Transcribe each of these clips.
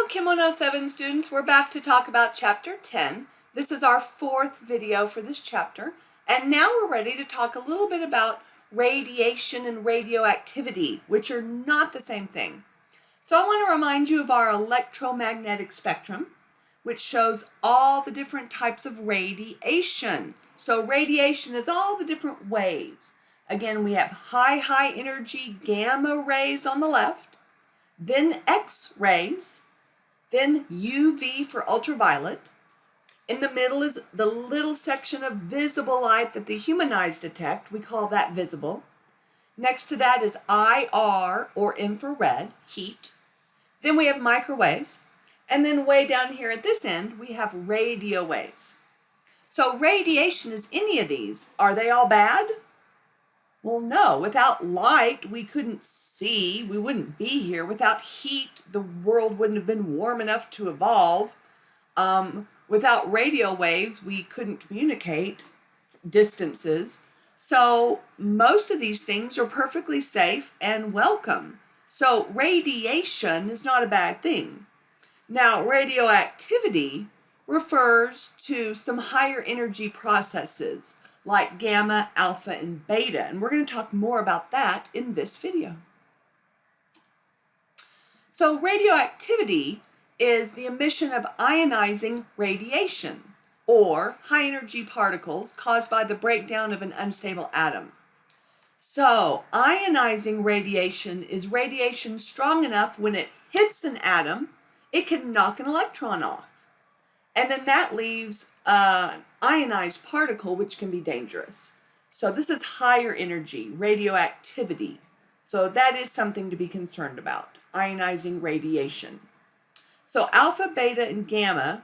Chem 107 students, we're back to talk about Chapter 10. This is our fourth video for this chapter, and now we're ready to talk a little bit about radiation and radioactivity, which are not the same thing. So I want to remind you of our electromagnetic spectrum, which shows all the different types of radiation. So radiation is all the different waves. Again, we have high energy gamma rays on the left, then X-rays, then UV for ultraviolet. In the middle is the little section of visible light that the human eyes detect. We call that visible. Next to that is IR, or infrared, heat. Then we have microwaves. And then way down here at this end, we have radio waves. So radiation is any of these. Are they all bad? Well, no. Without light, we couldn't see. We wouldn't be here. Without heat, the world wouldn't have been warm enough to evolve. Without radio waves, we couldn't communicate distances. So most of these things are perfectly safe and welcome. So radiation is not a bad thing. Now, radioactivity refers to some higher energy processes like gamma, alpha, and beta. And we're going to talk more about that in this video. So radioactivity is the emission of ionizing radiation, or high energy particles caused by the breakdown of an unstable atom. So ionizing radiation is radiation strong enough when it hits an atom, it can knock an electron off. And then that leaves an ionized particle, which can be dangerous. So this is higher energy, radioactivity. So that is something to be concerned about, ionizing radiation. So alpha, beta, and gamma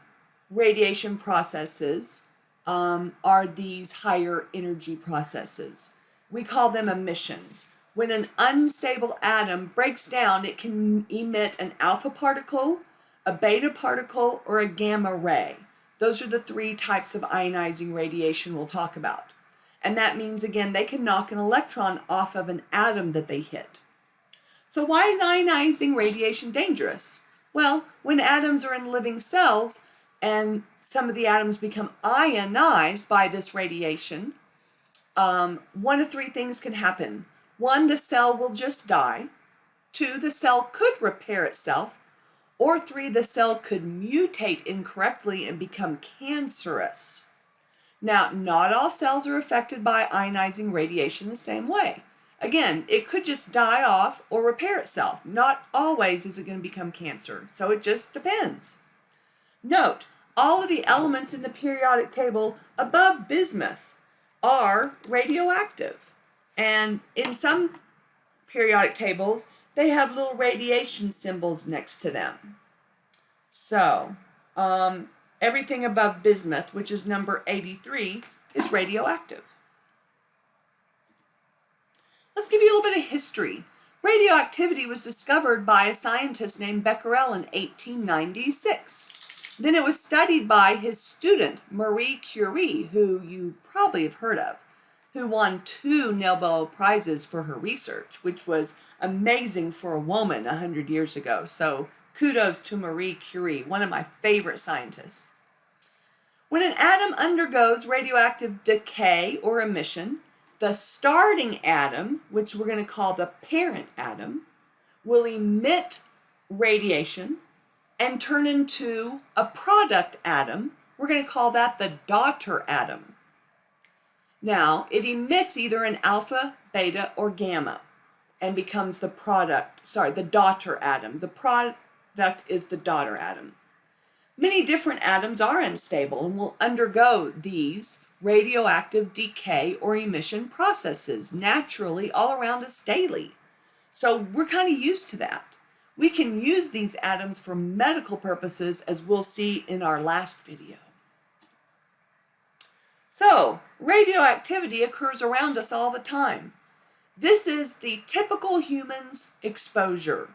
radiation processes are these higher energy processes. We call them emissions. When an unstable atom breaks down, it can emit an alpha particle, a beta particle, or a gamma ray. Those are the three types of ionizing radiation we'll talk about. And that means, again, they can knock an electron off of an atom that they hit. So why is ionizing radiation dangerous? Well, when atoms are in living cells and some of the atoms become ionized by this radiation, one of three things can happen. One, the cell will just die. Two, the cell could repair itself. Or three, the cell could mutate incorrectly and become cancerous. Now, not all cells are affected by ionizing radiation the same way. Again, it could just die off or repair itself. Not always is it going to become cancer, so it just depends. Note, all of the elements in the periodic table above bismuth are radioactive. And in some periodic tables, they have little radiation symbols next to them. So, everything above bismuth, which is number 83, is radioactive. Let's give you a little bit of history. Radioactivity was discovered by a scientist named Becquerel in 1896. Then it was studied by his student, Marie Curie, who you probably have heard of, who won 2 Nobel Prizes for her research, which was amazing for a woman 100 years ago. So kudos to Marie Curie, one of my favorite scientists. When an atom undergoes radioactive decay or emission, the starting atom, which we're going to call the parent atom, will emit radiation and turn into a product atom. We're going to call that the daughter atom. Now, it emits either an alpha, beta, or gamma and becomes the daughter atom. The product is the daughter atom. Many different atoms are unstable and will undergo these radioactive decay or emission processes naturally all around us daily. So we're kind of used to that. We can use these atoms for medical purposes, as we'll see in our last video. So, radioactivity occurs around us all the time. This is the typical human's exposure.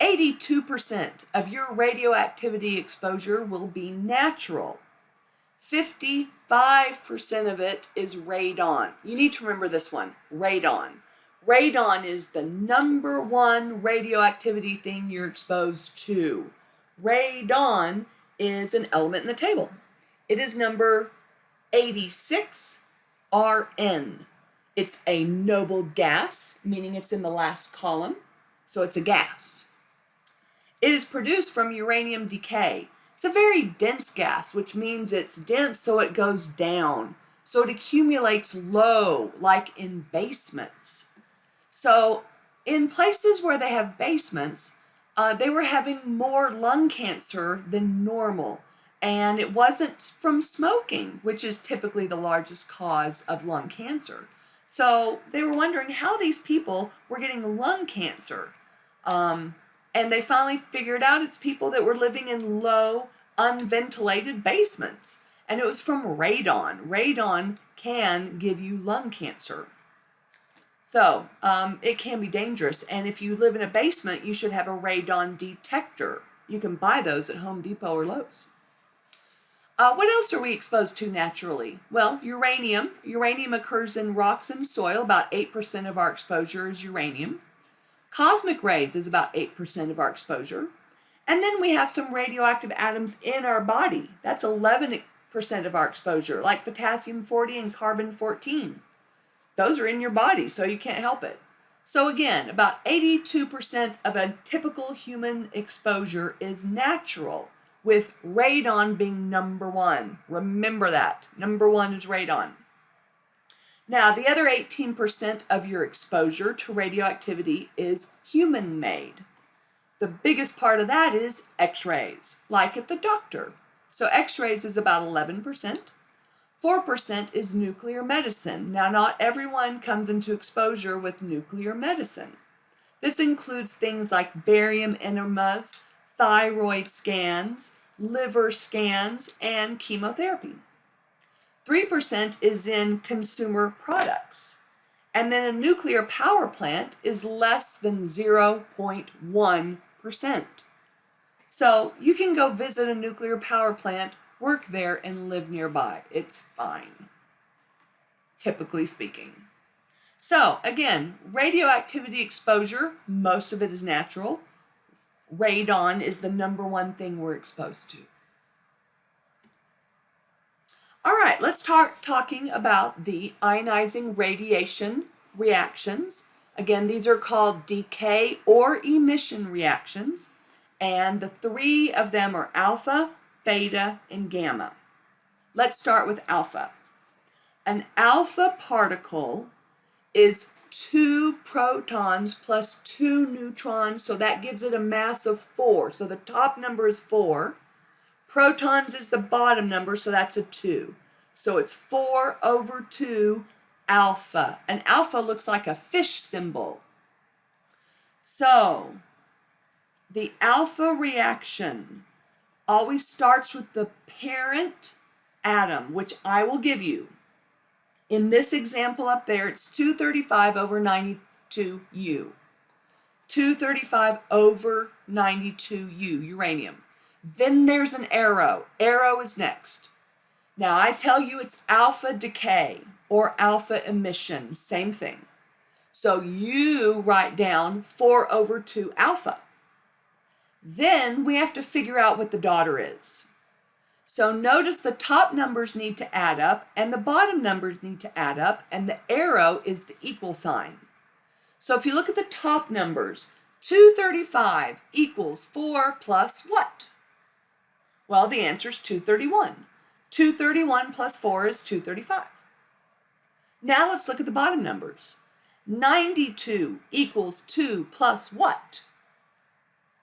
82% of your radioactivity exposure will be natural. 55% of it is radon. You need to remember this one, radon. Radon is the #1 radioactivity thing you're exposed to. Radon is an element in the table. It is number 86 Rn. It's a noble gas, meaning it's in the last column, so it's a gas. It is produced from uranium decay. It's a very dense gas, which means it's dense so it goes down. So it accumulates low, like in basements. So in places where they have basements, they were having more lung cancer than normal. And it wasn't from smoking, which is typically the largest cause of lung cancer. So they were wondering how these people were getting lung cancer. And they finally figured out it's people that were living in low, unventilated basements. And it was from radon. Radon can give you lung cancer. So it can be dangerous. And if you live in a basement, you should have a radon detector. You can buy those at Home Depot or Lowe's. What else are we exposed to naturally? Well, uranium. Uranium occurs in rocks and soil. About 8% of our exposure is uranium. Cosmic rays is about 8% of our exposure. And then we have some radioactive atoms in our body. That's 11% of our exposure, like potassium-40 and carbon-14. Those are in your body, so you can't help it. So again, about 82% of a typical human exposure is natural, with radon being number one. Remember that. Number one is radon. Now, the other 18% of your exposure to radioactivity is human-made. The biggest part of that is X-rays, like at the doctor. So X-rays is about 11%. 4% is nuclear medicine. Now, not everyone comes into exposure with nuclear medicine. This includes things like barium enemas, thyroid scans, liver scans, and chemotherapy. 3% is in consumer products. And then a nuclear power plant is less than 0.1%. So you can go visit a nuclear power plant, work there, and live nearby. It's fine, typically speaking. So again, radioactivity exposure, most of it is natural. Radon is the number one thing we're exposed to. All right, let's start talking about the ionizing radiation reactions. Again, these are called decay or emission reactions, and the three of them are alpha, beta, and gamma. Let's start with alpha. An alpha particle is 2 protons plus 2 neutrons, so that gives it a mass of 4. So the top number is 4. Protons is the bottom number, so that's a 2. So it's 4 over 2 alpha. An alpha looks like a fish symbol. So the alpha reaction always starts with the parent atom, which I will give you. In this example up there, it's 235 over 92U. 235 over 92U, uranium. Then there's an arrow. Arrow is next. Now I tell you it's alpha decay or alpha emission, same thing. So you write down 4 over 2 alpha. Then we have to figure out what the daughter is. So notice the top numbers need to add up and the bottom numbers need to add up, and the arrow is the equal sign. So if you look at the top numbers, 235 equals 4 plus what? Well, the answer is 231. 231 plus 4 is 235. Now let's look at the bottom numbers. 92 equals 2 plus what?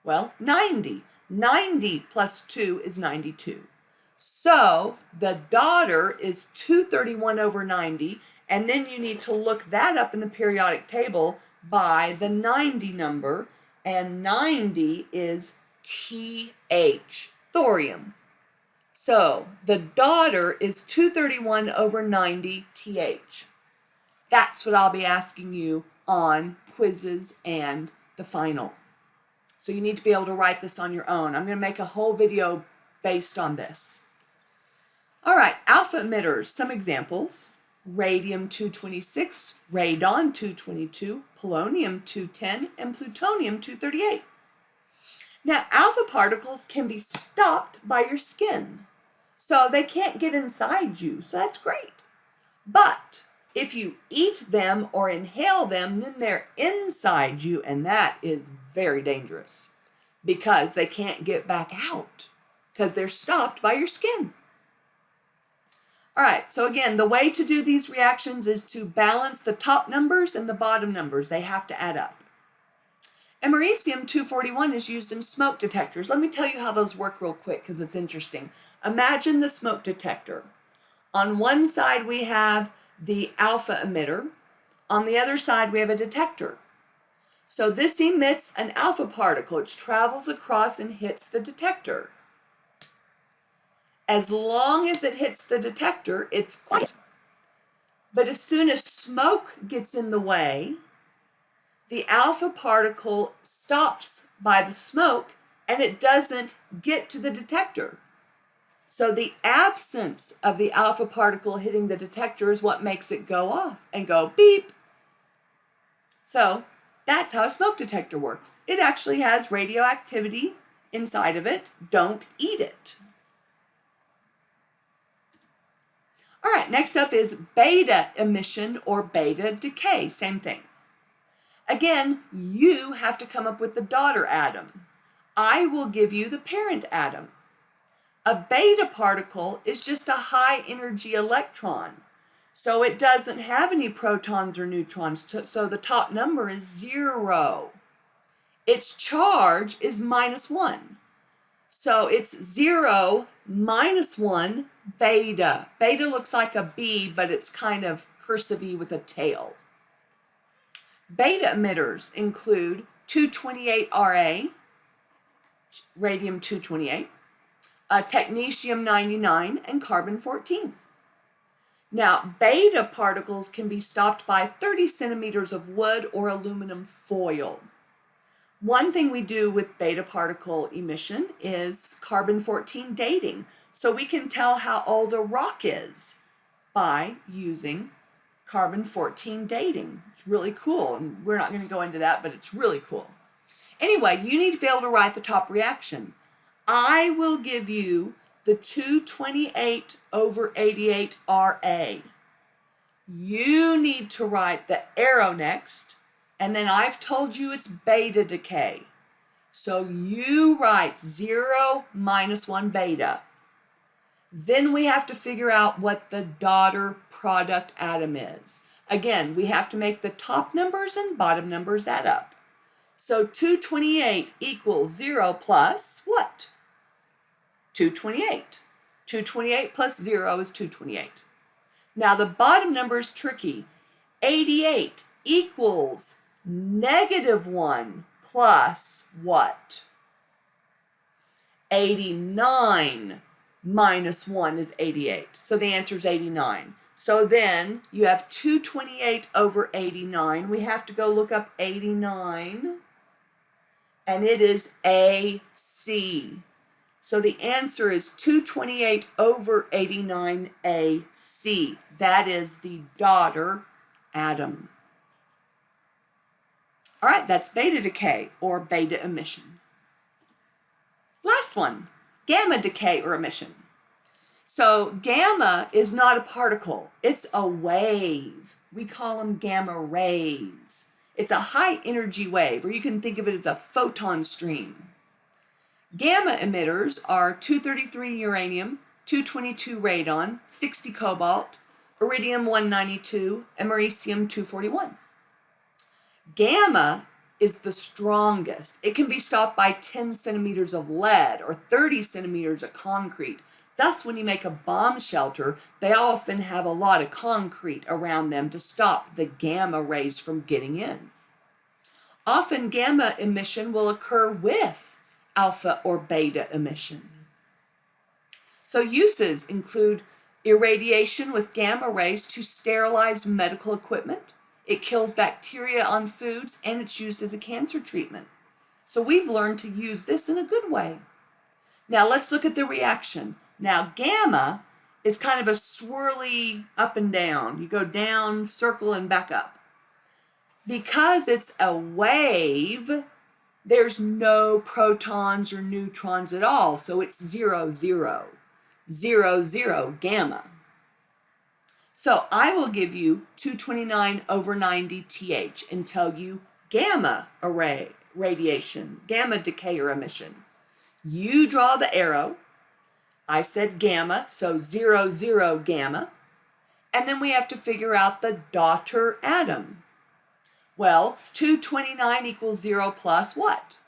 Well, 90. 90 plus 2 is 92. So the daughter is 231 over 90, and then you need to look that up in the periodic table by the 90 number, and 90 is TH, thorium. So the daughter is 231 over 90 TH. That's what I'll be asking you on quizzes and the final. So you need to be able to write this on your own. I'm going to make a whole video based on this. All right, alpha emitters, some examples. Radium-226, radon-222, polonium-210, and plutonium-238. Now, alpha particles can be stopped by your skin, so they can't get inside you, so that's great. But if you eat them or inhale them, then they're inside you, and that is very dangerous because they can't get back out because they're stopped by your skin. All right, so again, the way to do these reactions is to balance the top numbers and the bottom numbers. They have to add up. Americium-241 is used in smoke detectors. Let me tell you how those work real quick because it's interesting. Imagine the smoke detector. On one side we have the alpha emitter. On the other side we have a detector. So this emits an alpha particle. It travels across and hits the detector. As long as it hits the detector, it's quiet. But as soon as smoke gets in the way, the alpha particle stops by the smoke and it doesn't get to the detector. So the absence of the alpha particle hitting the detector is what makes it go off and go beep. So that's how a smoke detector works. It actually has radioactivity inside of it. Don't eat it. All right, next up is beta emission or beta decay, same thing. Again, you have to come up with the daughter atom. I will give you the parent atom. A beta particle is just a high energy electron. So it doesn't have any protons or neutrons, so the top number is 0. Its charge is -1. So it's 0 minus 1 beta. Beta looks like a B, but it's kind of cursive-y with a tail. Beta emitters include 228Ra, radium-228, technetium-99, and carbon-14. Now, beta particles can be stopped by 30 centimeters of wood or aluminum foil. One thing we do with beta particle emission is carbon-14 dating. So we can tell how old a rock is by using carbon-14 dating. It's really cool, and we're not going to go into that, but it's really cool. Anyway, you need to be able to write the top reaction. I will give you the 228 over 88 Ra. You need to write the arrow next, and then I've told you it's beta decay. So you write 0 minus 1 beta. Then we have to figure out what the daughter product atom is. Again, we have to make the top numbers and bottom numbers add up. So 228 equals 0 plus what? 228. 228 plus 0 is 228. Now the bottom number is tricky. 88 equals -1 plus what? 89 minus 1 is 88. So the answer is 89. So then you have 228 over 89. We have to go look up 89. And it is AC. So the answer is 228 over 89 AC. That is the daughter atom. All right, that's beta decay or beta emission. Last one, gamma decay or emission. So gamma is not a particle, it's a wave. We call them gamma rays. It's a high energy wave, or you can think of it as a photon stream. Gamma emitters are 233 uranium, 222 radon, 60 cobalt, iridium-192, americium-241. Gamma is the strongest. It can be stopped by 10 centimeters of lead or 30 centimeters of concrete. Thus, when you make a bomb shelter, they often have a lot of concrete around them to stop the gamma rays from getting in. Often, gamma emission will occur with alpha or beta emission. So uses include irradiation with gamma rays to sterilize medical equipment. It kills bacteria on foods, and it's used as a cancer treatment. So we've learned to use this in a good way. Now let's look at the reaction. Now gamma is kind of a swirly up and down. You go down, circle, and back up. Because it's a wave, there's no protons or neutrons at all, so it's 0, 0, 0, 0, gamma. So I will give you 229 over 90 TH and tell you gamma array radiation, gamma decay or emission. You draw the arrow. I said gamma, so 0, 0, gamma. And then we have to figure out the daughter atom. Well, 229 equals 0 plus what?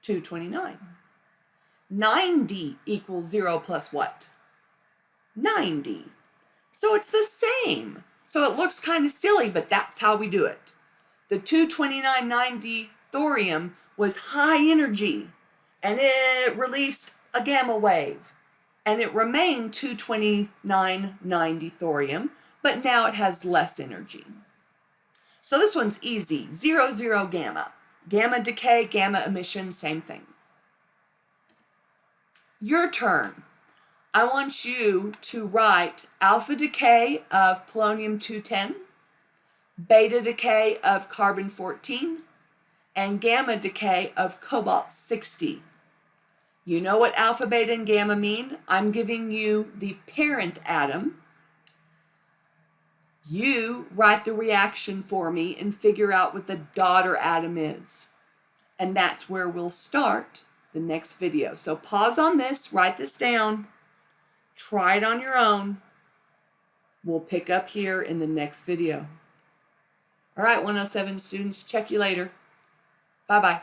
229. 90 equals 0 plus what? 90. So it's the same. So it looks kind of silly, but that's how we do it. The 22990 thorium was high energy, and it released a gamma wave. And it remained 22990 thorium, but now it has less energy. So this one's easy. 0, 0, gamma. Gamma decay, gamma emission, same thing. Your turn. I want you to write alpha decay of polonium-210, beta decay of carbon-14, and gamma decay of cobalt-60. You know what alpha, beta, and gamma mean? I'm giving you the parent atom. You write the reaction for me and figure out what the daughter atom is. And that's where we'll start the next video. So pause on this, write this down, try it on your own. We'll pick up here in the next video. All right, 107 students, check you later. Bye-bye.